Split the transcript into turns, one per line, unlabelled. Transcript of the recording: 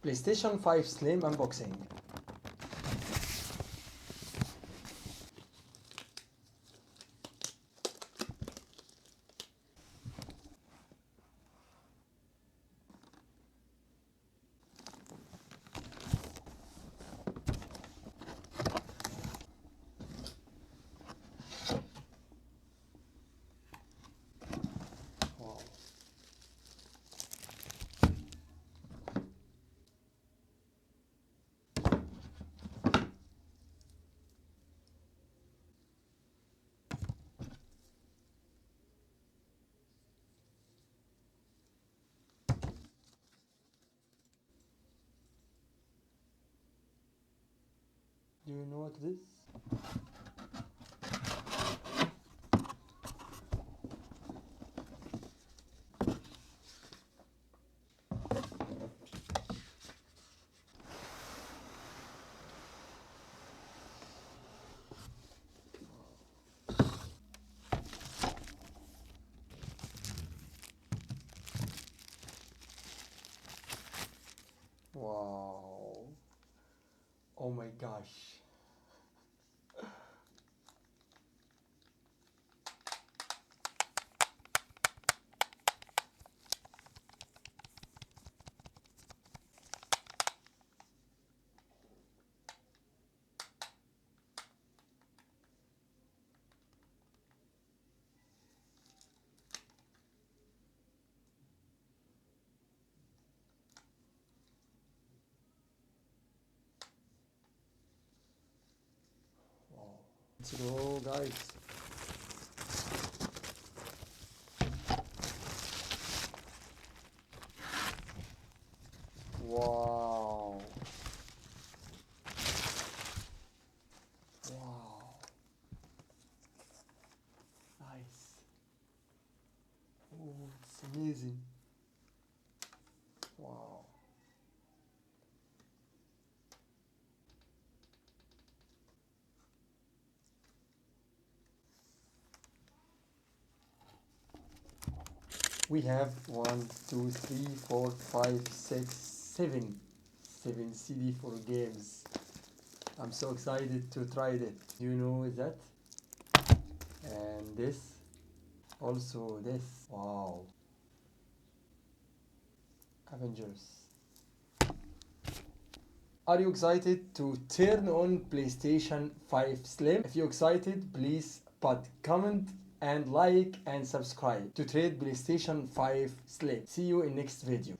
PlayStation 5 Slim unboxing. Wow. Do you know what it is? Wow. Oh my gosh. Wow. Let's go, guys. Wow. Wow. Nice. Oh, it's amazing. Wow. We have 1, 2, 3, 4, 5, 6, 7 CD for games. I'm so excited to try it. You know that? And this. Also this. Wow. Avengers. Are you excited to turn on PlayStation 5 Slim? If you're excited, please put comment and like and subscribe to trade PlayStation 5 Slim. See you in next video.